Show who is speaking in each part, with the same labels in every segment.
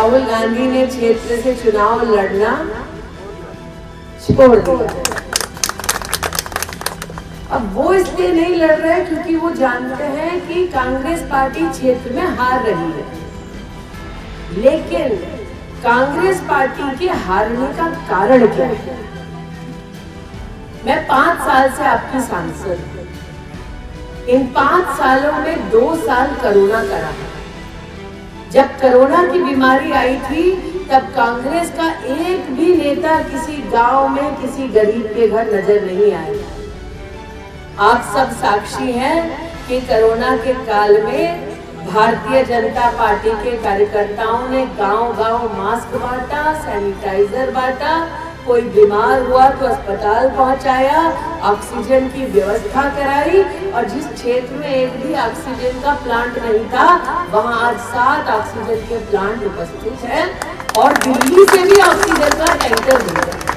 Speaker 1: राहुल गांधी ने क्षेत्र से चुनाव लड़ना छोड़ दिया। अब वो इसलिए नहीं लड़ रहे क्योंकि वो जानते हैं कि कांग्रेस पार्टी क्षेत्र में हार रही है। लेकिन कांग्रेस पार्टी के हारने का कारण क्या है? मैं 5 साल से आपकी सांसद हूं। इन 5 सालों में 2 साल कोरोना का रहा। जब कोरोना की बीमारी आई थी तब कांग्रेस का एक भी नेता किसी गांव में किसी गरीब के घर नजर नहीं आया। आप सब साक्षी हैं कि कोरोना के काल में भारतीय जनता पार्टी के कार्यकर्ताओं ने गांव-गांव मास्क बांटा, सैनिटाइजर बांटा, कोई बीमार हुआ तो अस्पताल पहुंचाया, ऑक्सीजन की व्यवस्था कराई और जिस क्षेत्र में एक भी ऑक्सीजन का प्लांट नहीं था वहां आज 7 ऑक्सीजन के प्लांट उपस्थित हैं और दिल्ली से भी ऑक्सीजन का टैंकर मिल रहा है।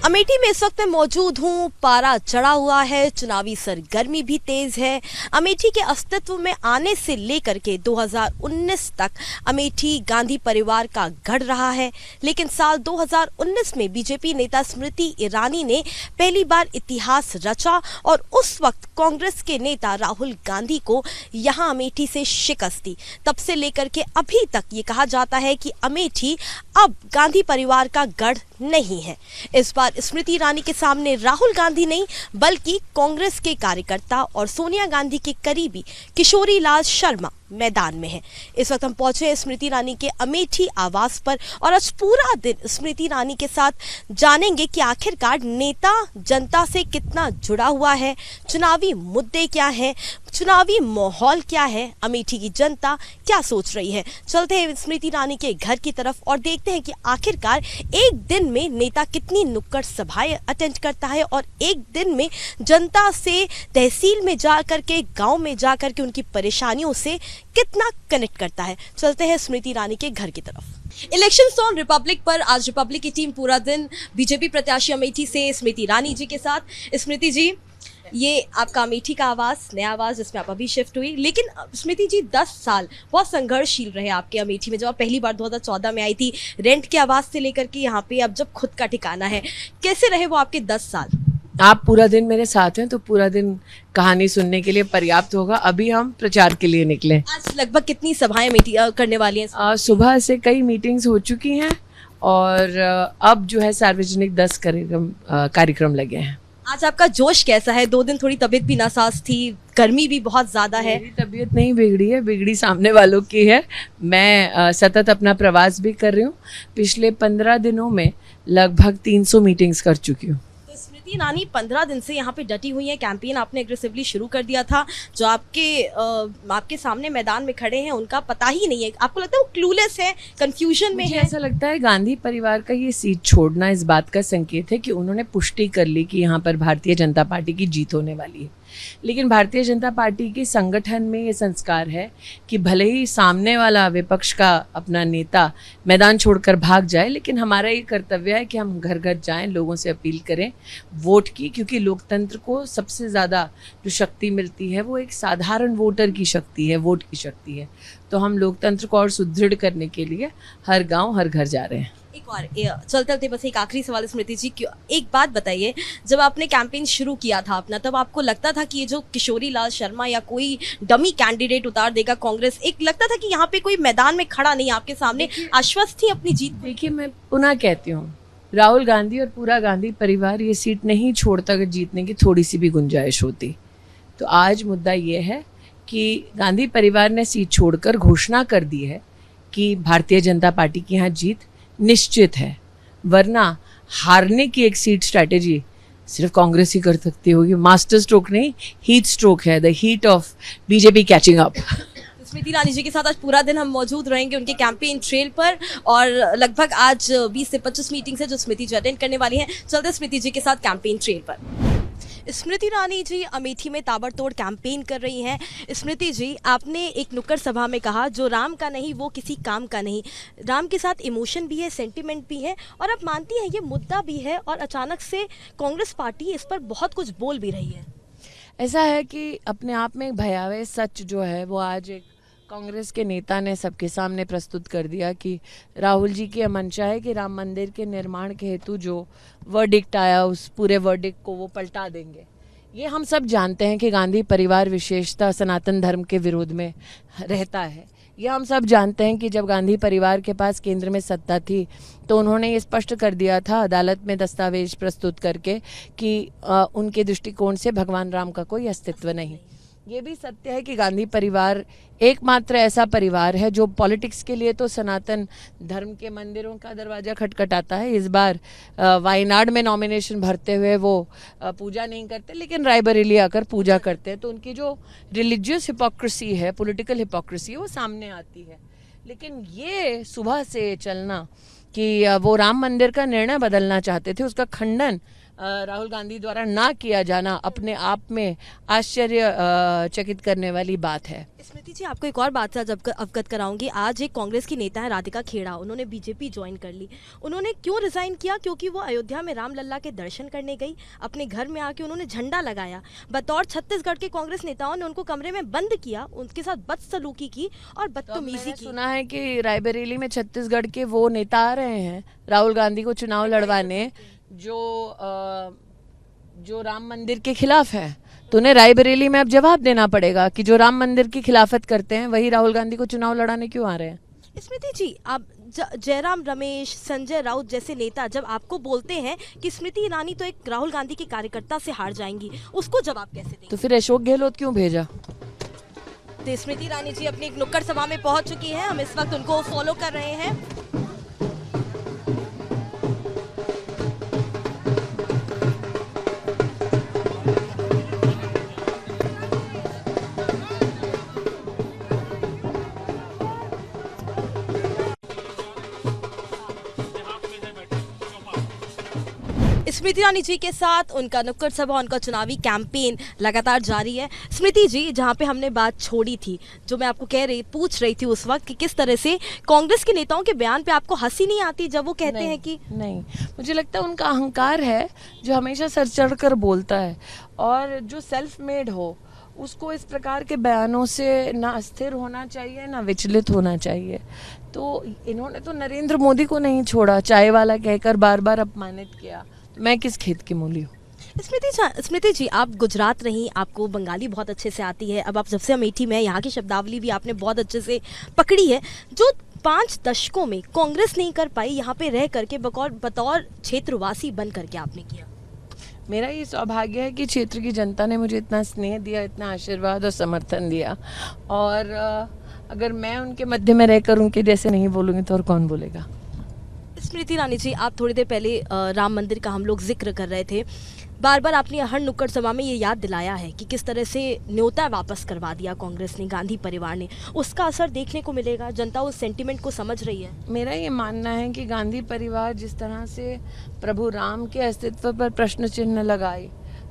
Speaker 2: अमेठी में इस वक्त मैं मौजूद हूँ। पारा चढ़ा हुआ है, चुनावी सरगर्मी भी तेज है। अमेठी के अस्तित्व में आने से लेकर के 2019 तक अमेठी गांधी परिवार का गढ़ रहा है। लेकिन साल 2019 में बीजेपी नेता स्मृति ईरानी ने पहली बार इतिहास रचा और उस वक्त कांग्रेस के नेता राहुल गांधी को यहाँ अमेठी से शिकस्त दी। तब से लेकर के अभी तक ये कहा जाता है कि अमेठी अब गांधी परिवार का गढ़ नहीं है। इस बार स्मृति ईरानी के सामने राहुल गांधी नहीं बल्कि कांग्रेस के कार्यकर्ता और सोनिया गांधी के करीबी किशोरी लाल शर्मा मैदान में है। इस वक्त हम पहुंचे स्मृति ईरानी के अमेठी आवास पर और आज पूरा दिन स्मृति ईरानी के साथ जानेंगे कि आखिरकार नेता जनता से कितना जुड़ा हुआ है, चुनावी मुद्दे क्या हैं, चुनावी माहौल क्या है, अमेठी की जनता क्या सोच रही है। चलते हैं स्मृति ईरानी के घर की तरफ और देखते हैं कि आखिरकार एक दिन में नेता कितनी नुक्कड़ सभाएं अटेंड करता है और एक दिन में जनता से तहसील में जा करके, गांव में जा करके उनकी परेशानियों से कितना कनेक्ट करता है। चलते हैं स्मृति ईरानी के घर की तरफ। इलेक्शंस ऑन रिपब्लिक पर आज रिपब्लिक की टीम पूरा दिन बीजेपी प्रत्याशी अमेठी से स्मृति ईरानी जी के साथ। स्मृति जी, ये आपका अमेठी का आवास, नया आवास जिसमें आप अभी शिफ्ट हुई, लेकिन स्मृति जी 10 साल बहुत संघर्षशील रहे आपके अमेठी में। जब आप पहली बार 2014 में आई थी रेंट के आवास से लेकर के यहाँ पे अब जब खुद का ठिकाना है, कैसे रहे वो आपके 10 साल?
Speaker 1: आप पूरा दिन मेरे साथ हैं तो पूरा दिन कहानी सुनने के लिए पर्याप्त होगा। अभी हम प्रचार के लिए निकले।
Speaker 2: आज लगभग कितनी सभाएं करने वाली हैं?
Speaker 1: सुबह से कई मीटिंग्स हो चुकी हैं और अब जो है सार्वजनिक 10 कार्यक्रम लगे हैं।
Speaker 2: आज आपका जोश कैसा है? 2 दिन थोड़ी तबीयत भी नासाज थी, गर्मी भी बहुत ज्यादा है।
Speaker 1: मेरी तबीयत नहीं बिगड़ी है, बिगड़ी सामने वालों की है। मैं सतत अपना प्रवास भी कर रही हूँ। पिछले 15 दिनों में लगभग 300 मीटिंग्स कर चुकी हूँ।
Speaker 2: स्मृति ईरानी 15 दिन से यहाँ पे डटी हुई है। कैंपेन आपने एग्रेसिवली शुरू कर दिया था। जो आपके सामने मैदान में खड़े हैं उनका पता ही नहीं है, आपको लगता है वो क्लूलेस है, कंफ्यूजन में है?
Speaker 1: ऐसा लगता है गांधी परिवार का ये सीट छोड़ना इस बात का संकेत है कि उन्होंने पुष्टि कर ली कि यहाँ पर भारतीय जनता पार्टी की जीत होने वाली है। लेकिन भारतीय जनता पार्टी के संगठन में ये संस्कार है कि भले ही सामने वाला विपक्ष का अपना नेता मैदान छोड़कर भाग जाए, लेकिन हमारा ये कर्तव्य है कि हम घर घर जाएं, लोगों से अपील करें वोट की, क्योंकि लोकतंत्र को सबसे ज़्यादा जो शक्ति मिलती है वो एक साधारण वोटर की शक्ति है, वोट की शक्ति है। तो हम लोकतंत्र को और सुदृढ़ करने के लिए हर गांव हर घर जा रहे हैं।
Speaker 2: एक और चलते चलते बस एक आखिरी सवाल स्मृति जी, एक बात बताइए, जब आपने कैंपेन शुरू किया था अपना, तब आपको लगता था कि ये जो किशोरी लाल शर्मा या कोई डमी कैंडिडेट उतार देगा कांग्रेस, एक लगता था कि यहाँ पे कोई मैदान में खड़ा नहीं आपके सामने, आश्वस्त थी अपनी जीत?
Speaker 1: देखिए, मैं पुनः कहती हूँ, राहुल गांधी और पूरा गांधी परिवार ये सीट नहीं छोड़ता अगर जीतने की थोड़ी सी भी गुंजाइश होती। तो आज मुद्दा ये है कि गांधी परिवार ने सीट छोड़कर घोषणा कर दी है कि भारतीय जनता पार्टी की यहाँ जीत निश्चित है, वरना हारने की एक सीट स्ट्रैटेजी सिर्फ कांग्रेस ही कर सकती होगी। मास्टर स्ट्रोक नहीं, हीट स्ट्रोक है, the heat of BJP catching up.
Speaker 2: Smriti Irani ji के साथ आज पूरा दिन हम मौजूद रहेंगे उनके कैंपेन ट्रेल पर और लगभग आज 20 से 25 मीटिंग्स है जो स्मृति जी अटेंड करने वाली हैं। चलते स्मृति जी के साथ कैंपेन ट्रेल पर। स्मृति ईरानी जी अमेठी में ताबड़तोड़ कैंपेन कर रही हैं। स्मृति जी, आपने एक नुक्कड़ सभा में कहा जो राम का नहीं वो किसी काम का नहीं। राम के साथ इमोशन भी है, सेंटिमेंट भी है और आप मानती हैं ये मुद्दा भी है और अचानक से कांग्रेस पार्टी इस पर बहुत कुछ बोल भी रही है।
Speaker 1: ऐसा है कि अपने आप में एक भयावह सच जो है वो आज एक
Speaker 3: कांग्रेस के नेता ने सबके सामने प्रस्तुत कर दिया कि राहुल जी की मंशा है कि राम मंदिर के निर्माण के हेतु जो वर्डिक्ट आया उस पूरे वर्डिक्ट को वो पलटा देंगे। ये हम सब जानते हैं कि गांधी परिवार विशेषता सनातन धर्म के विरोध में रहता है। ये हम सब जानते हैं कि जब गांधी परिवार के पास केंद्र में सत्ता थी तो उन्होंने ये स्पष्ट कर दिया था अदालत में दस्तावेज प्रस्तुत करके कि उनके दृष्टिकोण से भगवान राम का कोई अस्तित्व नहीं। ये भी सत्य है कि गांधी परिवार एकमात्र ऐसा परिवार है जो पॉलिटिक्स के लिए तो सनातन धर्म के मंदिरों का दरवाज़ा खटखटाता है। इस बार वायनाड में नॉमिनेशन भरते हुए वो पूजा नहीं करते, लेकिन रायबरेली आकर पूजा करते हैं। तो उनकी जो रिलीजियस हिपोक्रेसी है, पॉलिटिकल हिपोक्रेसी है, वो सामने आती है। लेकिन ये सुबह से चलना कि वो राम मंदिर का निर्णय बदलना चाहते थे, उसका खंडन राहुल गांधी द्वारा ना किया जाना अपने आप में आश्चर्यचकित करने वाली बात है।
Speaker 2: स्मृति जी, आपको एक और बात से अवगत कराऊंगी। आज एक कांग्रेस की नेता है राधिका खेड़ा, उन्होंने बीजेपी ज्वाइन कर ली। उन्होंने क्यों रिजाइन किया? क्योंकि वो अयोध्या में राम लल्ला के दर्शन करने गई, अपने घर में आके उन्होंने झंडा लगाया। बतौर छत्तीसगढ़ के कांग्रेस नेताओं ने उनको कमरे में बंद किया, उनके साथ बदसलूकी की और बदतमीजी की।
Speaker 3: सुना है कि रायबरेली में छत्तीसगढ़ के वो नेता आ रहे हैं राहुल गांधी को चुनाव लड़वाने जो राम मंदिर के खिलाफ है। तो उन्हें रायबरेली में अब जवाब देना पड़ेगा कि जो राम मंदिर की खिलाफत करते हैं वही राहुल गांधी को चुनाव लड़ाने क्यों आ रहे हैं।
Speaker 2: स्मृति जी, आप जयराम रमेश, संजय राउत जैसे नेता जब आपको बोलते हैं कि स्मृति ईरानी तो एक राहुल गांधी के कार्यकर्ता से हार जाएंगी, उसको जवाब कैसे देंगे?
Speaker 3: तो फिर अशोक गहलोत क्यों भेजा?
Speaker 2: तो स्मृति ईरानी जी अपनी एक नुक्कड़ सभा में पहुंच चुकी हैं, हम इस वक्त उनको फॉलो कर रहे हैं। स्मृति ईरानी जी के साथ उनका नुक्कड़ सभा, उनका चुनावी कैंपेन लगातार जारी है। स्मृति जी, जहां पे हमने बात छोड़ी थी, जो मैं आपको पूछ रही थी उस वक्त कि किस तरह से कांग्रेस के नेताओं के बयान पे आपको हंसी नहीं आती जब वो कहते हैं कि
Speaker 3: नहीं, मुझे लगता है उनका अहंकार है जो हमेशा सर चढ़ कर बोलता है, और जो सेल्फ मेड हो उसको इस प्रकार के बयानों से ना अस्थिर होना चाहिए ना विचलित होना चाहिए। तो इन्होंने तो नरेंद्र मोदी को नहीं छोड़ा, चाय वाला कहकर बार बार अपमानित किया। मैं किस खेत की मूली हूँ?
Speaker 2: स्मृति जी, आप गुजरात रही, आपको बंगाली बहुत अच्छे से आती है। अब आप जब से अमेठी में, यहाँ की शब्दावली भी आपने बहुत अच्छे से पकड़ी है। जो 5 दशकों में कांग्रेस नहीं कर पाई, यहाँ पे रह करके बतौर क्षेत्रवासी बन करके आपने किया।
Speaker 3: मेरा ये सौभाग्य है कि क्षेत्र की जनता ने मुझे इतना स्नेह दिया, इतना आशीर्वाद और समर्थन दिया, और अगर मैं उनके मध्य में रहकर उनके जैसे नहीं बोलूँगी तो और कौन बोलेगा।
Speaker 2: स्मृति ईरानी जी, आप थोड़ी देर पहले राम मंदिर का हम लोग जिक्र कर रहे थे। बार बार आपने हर नुक्कड़ सभा में ये याद दिलाया है कि किस तरह से न्योता वापस करवा दिया कांग्रेस ने, गांधी परिवार ने। उसका असर देखने को मिलेगा, जनता उस सेंटिमेंट को समझ रही है। मेरा
Speaker 3: ये मानना है कि गांधी परिवार जिस तरह से प्रभु राम के अस्तित्व पर प्रश्न चिन्ह लगाए,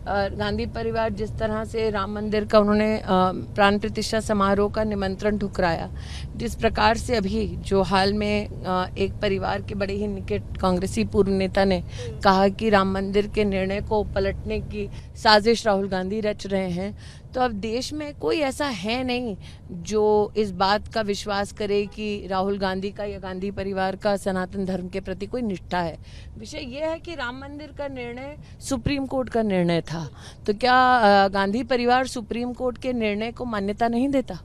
Speaker 3: गांधी परिवार जिस तरह से राम मंदिर का उन्होंने प्राण प्रतिष्ठा समारोह का निमंत्रण ठुकराया, जिस प्रकार से अभी जो हाल में एक परिवार के बड़े ही निकट कांग्रेसी पूर्व नेता ने कहा कि राम मंदिर के निर्णय को पलटने की साजिश राहुल गांधी रच रहे हैं, तो अब देश में कोई ऐसा है नहीं जो इस बात का विश्वास करे कि राहुल गांधी का या गांधी परिवार का सनातन धर्म के प्रति कोई निष्ठा है। विषय यह है कि राम मंदिर का निर्णय सुप्रीम कोर्ट का निर्णय था, तो क्या गांधी परिवार सुप्रीम कोर्ट के निर्णय को मान्यता नहीं देता?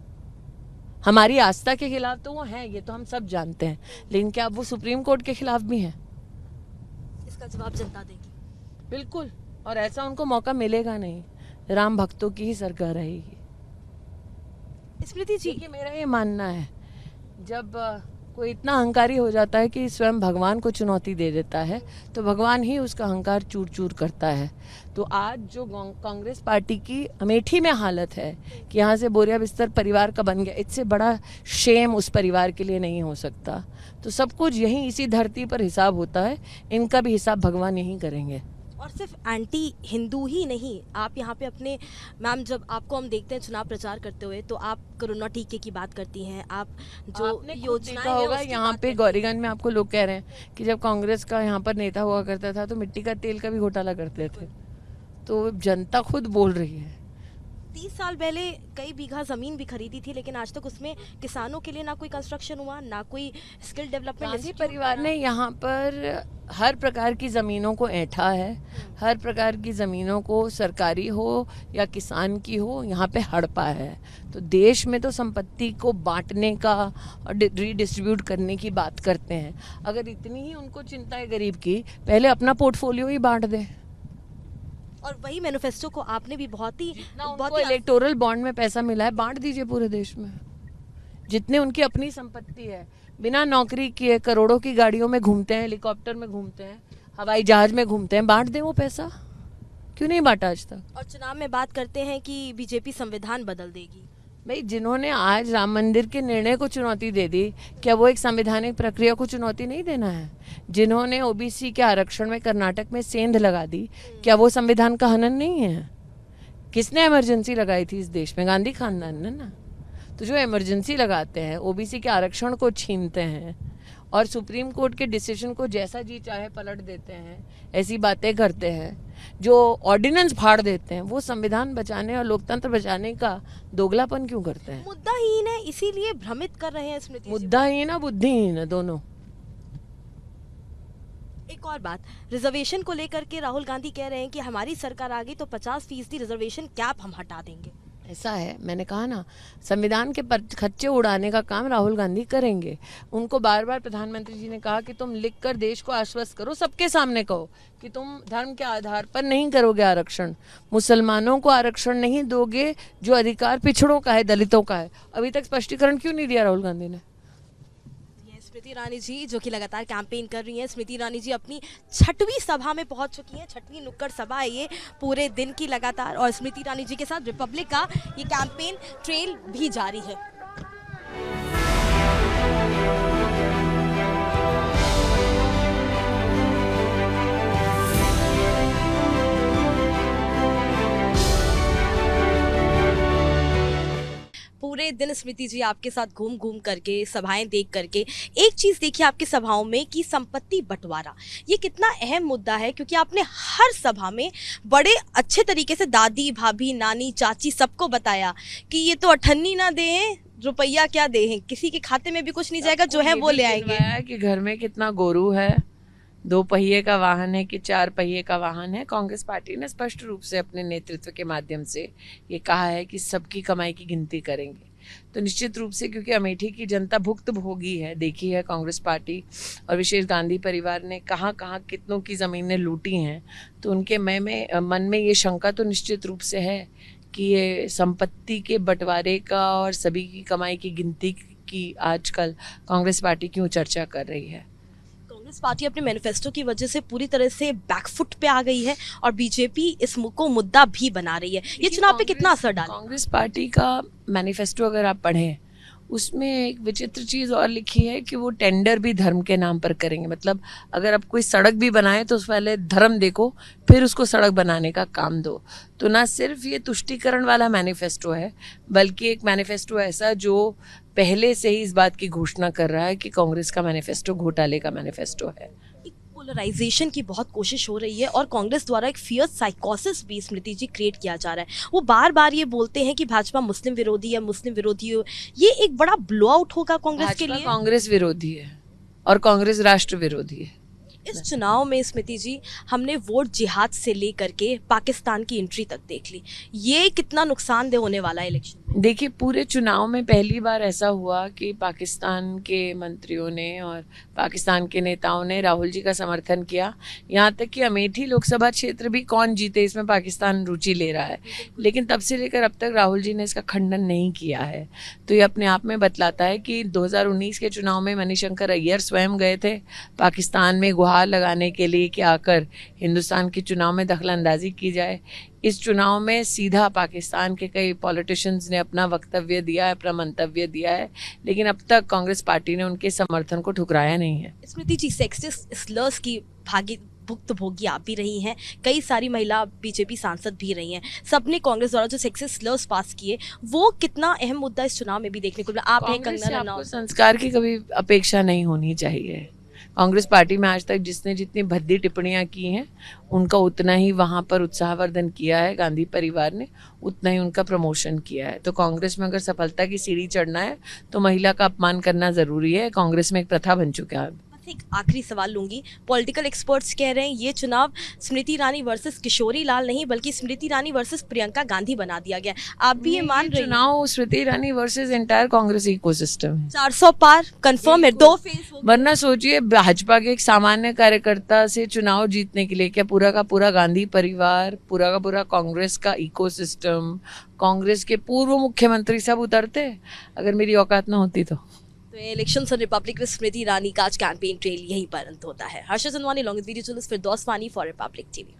Speaker 3: हमारी आस्था के खिलाफ तो वो हैं, ये तो हम सब जानते हैं, लेकिन क्या वो सुप्रीम कोर्ट के खिलाफ भी हैं?
Speaker 2: इसका जवाब जनता देगी।
Speaker 3: बिल्कुल, और ऐसा उनको मौका मिलेगा नहीं। राम भक्तों की ही सरकार रहेगी।
Speaker 2: स्मृति जी,
Speaker 3: मेरा ये मानना है, जब कोई इतना अहंकारी हो जाता है कि स्वयं भगवान को चुनौती दे देता है, तो भगवान ही उसका अहंकार चूर चूर करता है। तो आज जो कांग्रेस पार्टी की अमेठी में हालत है कि यहाँ से बोरिया बिस्तर परिवार का बन गया, इससे बड़ा शेम उस परिवार के लिए नहीं हो सकता। तो सब कुछ यहीं इसी धरती पर हिसाब होता है, इनका भी हिसाब भगवान यहीं करेंगे।
Speaker 2: और सिर्फ एंटी हिंदू ही नहीं, आप यहाँ पे अपने मैम, जब आपको हम देखते हैं चुनाव प्रचार करते हुए, तो आप कोरोना टीके की बात करती हैं, आप जो योजना
Speaker 3: होगा यहाँ पे गौरीगंज में, आपको लोग कह रहे हैं कि जब कांग्रेस का यहाँ पर नेता हुआ करता था तो मिट्टी का तेल का भी घोटाला करते थे। तो जनता खुद बोल रही है,
Speaker 2: 30 साल पहले कई बीघा ज़मीन भी खरीदी थी, लेकिन आज तक उसमें किसानों के लिए ना कोई कंस्ट्रक्शन हुआ, ना कोई स्किल डेवलपमेंट।
Speaker 3: गांधी परिवार ने यहाँ पर हर प्रकार की ज़मीनों को ऐंठा है, हर प्रकार की ज़मीनों को सरकारी हो या किसान की हो यहाँ पे हड़पा है। तो देश में तो संपत्ति को बांटने का और रीडिस्ट्रीब्यूट करने की बात करते हैं। अगर इतनी ही उनको चिंता है गरीब की, पहले अपना पोर्टफोलियो ही बांट दें।
Speaker 2: और वही मैनिफेस्टो को आपने भी बहुत ही
Speaker 3: इलेक्टोरल बॉन्ड में पैसा मिला है बांट दीजिए पूरे देश में। जितने उनकी अपनी संपत्ति है, बिना नौकरी किए करोड़ों की गाड़ियों में घूमते हैं, हेलीकॉप्टर में घूमते हैं, हवाई जहाज में घूमते हैं, बांट दें वो पैसा। क्यों नहीं बांटा आज तक?
Speaker 2: और चुनाव में बात करते हैं कि बीजेपी संविधान बदल देगी।
Speaker 3: भाई, जिन्होंने आज राम मंदिर के निर्णय को चुनौती दे दी, क्या वो एक संवैधानिक प्रक्रिया को चुनौती नहीं देना है? जिन्होंने ओबीसी के आरक्षण में कर्नाटक में सेंध लगा दी, क्या वो संविधान का हनन नहीं है? किसने इमरजेंसी लगाई थी इस देश में? गांधी खानदान ने ना। तो जो इमरजेंसी लगाते हैं, ओबीसी के आरक्षण को छीनते हैं और सुप्रीम कोर्ट के डिसीजन को जैसा जी चाहे पलट देते हैं, ऐसी बातें करते हैं, जो ऑर्डिनेंस फाड़ देते हैं, वो संविधान बचाने और लोकतंत्र बचाने का दोगलापन क्यों करते हैं?
Speaker 2: मुद्दाहीन है, इसीलिए भ्रमित कर रहे हैं स्मृति जी।
Speaker 3: मुद्दाहीन है, बुद्धिहीन है, दोनों।
Speaker 2: एक और बात, रिजर्वेशन को लेकर के राहुल गांधी कह रहे हैं कि हमारी सरकार आ गई तो 50% रिजर्वेशन कैप हम हटा देंगे।
Speaker 3: ऐसा है, मैंने कहा ना, संविधान के खच्चे उड़ाने का काम राहुल गांधी करेंगे। उनको बार बार प्रधानमंत्री जी ने कहा कि तुम लिखकर देश को आश्वस्त करो, सबके सामने कहो कि तुम धर्म के आधार पर नहीं करोगे आरक्षण, मुसलमानों को आरक्षण नहीं दोगे, जो अधिकार पिछड़ों का है, दलितों का है। अभी तक स्पष्टीकरण क्यों नहीं दिया राहुल गांधी ने?
Speaker 2: स्मृति ईरानी जी जो कि लगातार कैंपेन कर रही हैं। स्मृति ईरानी जी अपनी 6वीं सभा में पहुंच चुकी हैं, 6वीं नुक्कड़ सभा है ये पूरे दिन की लगातार, और स्मृति ईरानी जी के साथ रिपब्लिक का ये कैंपेन ट्रेल भी जारी है। पूरे दिन स्मृति जी आपके साथ घूम घूम करके, सभाएं देख करके, एक चीज़ देखिए आपकी सभाओं में कि संपत्ति बंटवारा ये कितना अहम मुद्दा है, क्योंकि आपने हर सभा में बड़े अच्छे तरीके से दादी, भाभी, नानी, चाची सबको बताया कि ये तो अठन्नी ना दें, रुपया क्या दें, किसी के खाते में भी कुछ नहीं जाएगा, जो है वो ले आएंगे।
Speaker 3: कि घर में कितना गोरू है, 2 पहिए का वाहन है कि 4 पहिए का वाहन है। कांग्रेस पार्टी ने स्पष्ट रूप से अपने नेतृत्व के माध्यम से ये कहा है कि सबकी कमाई की गिनती करेंगे। तो निश्चित रूप से, क्योंकि अमेठी की जनता भुक्तभोगी है, देखी है कांग्रेस पार्टी और विशेष गांधी परिवार ने कहाँ कहाँ कितनों की ज़मीनें लूटी हैं, तो उनके मन में ये शंका तो निश्चित रूप से है कि ये संपत्ति के बंटवारे का और सभी की कमाई की गिनती की आजकल कांग्रेस पार्टी क्यों चर्चा कर रही है।
Speaker 2: कांग्रेस पार्टी अपने मैनिफेस्टो की वजह से पूरी तरह से बैकफुट पे आ गई है और बीजेपी इस को मुद्दा भी बना रही है। ये चुनाव पे कितना असर डालेगा?
Speaker 3: कांग्रेस पार्टी का मैनिफेस्टो अगर आप पढ़ें, उसमें एक विचित्र चीज़ और लिखी है कि वो टेंडर भी धर्म के नाम पर करेंगे। मतलब अगर आप कोई सड़क भी बनाए तो उस पहले धर्म देखो, फिर उसको सड़क बनाने का काम दो। तो ना सिर्फ ये तुष्टीकरण वाला मैनिफेस्टो है, बल्कि एक मैनिफेस्टो ऐसा जो पहले से ही इस बात की घोषणा कर रहा है कि कांग्रेस का मैनिफेस्टो घोटाले का मैनिफेस्टो है।
Speaker 2: पोलराइजेशन की बहुत कोशिश हो रही है और कांग्रेस द्वारा एक फियर साइकोसिस भी स्मृति जी क्रिएट किया जा रहा है। वो बार बार ये बोलते हैं कि भाजपा मुस्लिम विरोधी है, मुस्लिम विरोधी हो। ये एक बड़ा ब्लो आउट होगा कांग्रेस के लिए।
Speaker 3: कांग्रेस विरोधी है और कांग्रेस राष्ट्र विरोधी है।
Speaker 2: इस चुनाव में स्मृति जी हमने वोट जिहाद से लेकर के पाकिस्तान की एंट्री तक देख ली। ये कितना नुकसानदेह होने वाला है इलेक्शन?
Speaker 3: देखिए, पूरे चुनाव में पहली बार ऐसा हुआ कि पाकिस्तान के मंत्रियों ने और पाकिस्तान के नेताओं ने राहुल जी का समर्थन किया। यहाँ तक कि अमेठी लोकसभा क्षेत्र भी कौन जीते इसमें पाकिस्तान रुचि ले रहा है, लेकिन तब से लेकर अब तक राहुल जी ने इसका खंडन नहीं किया है। तो ये अपने आप में बतलाता है कि 2019 के चुनाव में मणिशंकर अय्यर स्वयं गए थे पाकिस्तान में गुहार लगाने के लिए कि आकर हिंदुस्तान के चुनाव में दखलंदाजी की जाए। इस चुनाव में सीधा पाकिस्तान के कई पॉलिटिशियंस ने अपना वक्तव्य दिया है, अपना मंतव्य दिया है, लेकिन अब तक कांग्रेस पार्टी ने उनके समर्थन को ठुकराया नहीं है।
Speaker 2: स्मृति जी, सेक्सिस्ट स्लर्स की भुक्तभोगी आप भी रही हैं, कई सारी महिला बीजेपी सांसद भी रही हैं, सबने कांग्रेस द्वारा जो सेक्सिस्ट स्लर्स पास किए, वो कितना अहम मुद्दा इस चुनाव में भी देखने को मिला। आप हैं कंगना रनौत।
Speaker 3: संस्कार की कभी अपेक्षा नहीं होनी चाहिए। कांग्रेस पार्टी में आज तक जिसने जितनी भद्दी टिप्पणियां की हैं उनका उतना ही वहाँ पर उत्साहवर्धन किया है गांधी परिवार ने, उतना ही उनका प्रमोशन किया है। तो कांग्रेस में अगर सफलता की सीढ़ी चढ़ना है तो महिला का अपमान करना ज़रूरी है। कांग्रेस में एक प्रथा बन चुका है।
Speaker 2: एक आखिरी सवाल लूंगी। पॉलिटिकल एक्सपर्ट्स कह रहे हैं ये चुनाव स्मृति ईरानी वर्सेस किशोरी लाल नहीं बल्कि स्मृति ईरानी वर्सेस प्रियंका गांधी बना दिया गया। आप भी ये मान रहे हैं?
Speaker 3: चुनाव Smriti Irani versus entire Congress ecosystem है।
Speaker 2: 400 पार कंफर्म है, 2 फेज हो।
Speaker 3: वरना सोचिए भाजपा के एक सामान्य कार्यकर्ता से चुनाव जीतने के लिए क्या पूरा का पूरा गांधी परिवार, पूरा का पूरा कांग्रेस का इकोसिस्टम, कांग्रेस के पूर्व मुख्यमंत्री सब उतरते अगर मेरी औकात ना होती तो
Speaker 2: इलेक्शन और रिपब्लिक में स्मृति ईरानी का आज कैंपेन ट्रेल यहीं पर अंत होता है। हर्षद संधवानी, लॉन्ग वीडियो जर्नलिस्ट फिरदौस वानी फॉर रिपब्लिक टीवी।